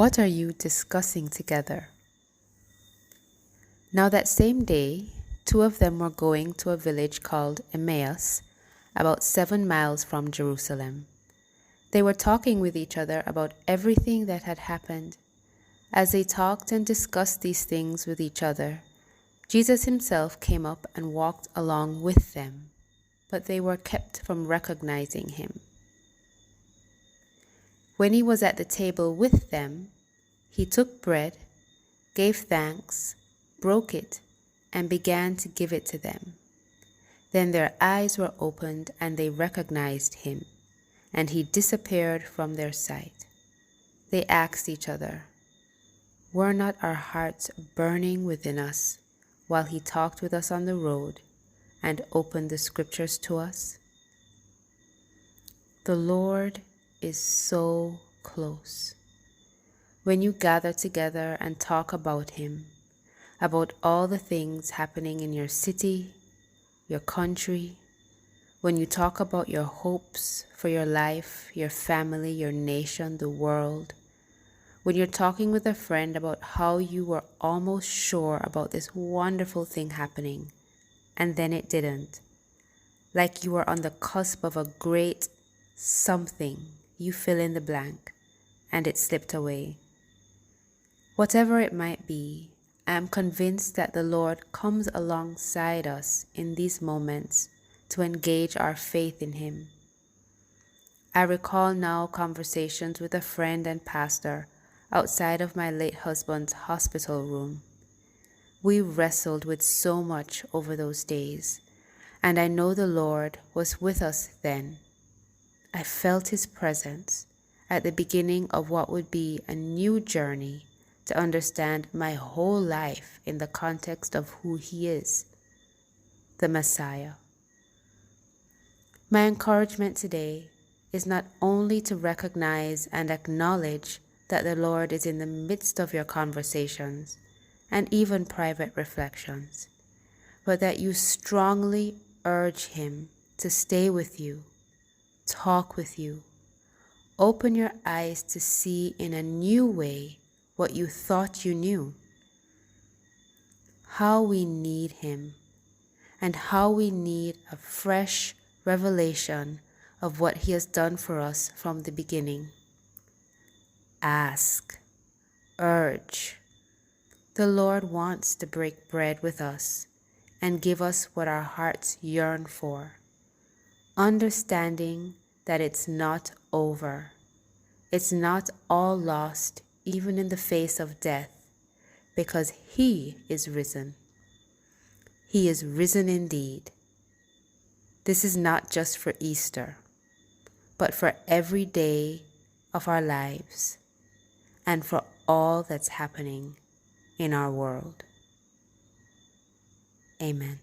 What are you discussing together? Now that same day, two of them were going to a village called Emmaus, about 7 miles from Jerusalem. They were talking with each other about everything that had happened. As they talked and discussed these things with each other, Jesus himself came up and walked along with them, but they were kept from recognizing him. When he was at the table with them, he took bread, gave thanks, broke it, and began to give it to them. Then their eyes were opened and they recognized him, and he disappeared from their sight. They asked each other, "Were not our hearts burning within us while he talked with us on the road and opened the scriptures to us?" The Lord is so close. When you gather together and talk about him, about all the things happening in your city, your country, when you talk about your hopes for your life, your family, your nation, the world, when you're talking with a friend about how you were almost sure about this wonderful thing happening, and then it didn't, like you were on the cusp of a great something, you fill in the blank, and it slipped away. Whatever it might be, I am convinced that the Lord comes alongside us in these moments to engage our faith in him. I recall now conversations with a friend and pastor outside of my late husband's hospital room. We wrestled with so much over those days, and I know the Lord was with us then. I felt his presence at the beginning of what would be a new journey to understand my whole life in the context of who he is, the Messiah. My encouragement today is not only to recognize and acknowledge that the Lord is in the midst of your conversations and even private reflections, but that you strongly urge him to stay with you, talk with you, open your eyes to see in a new way what you thought you knew. How we need him, and how we need a fresh revelation of what he has done for us from the beginning. Ask, urge. The Lord wants to break bread with us and give us what our hearts yearn for, understanding that it's not over. It's not all lost, even in the face of death, because he is risen. He is risen indeed. This is not just for Easter, but for every day of our lives and for all that's happening in our world. Amen.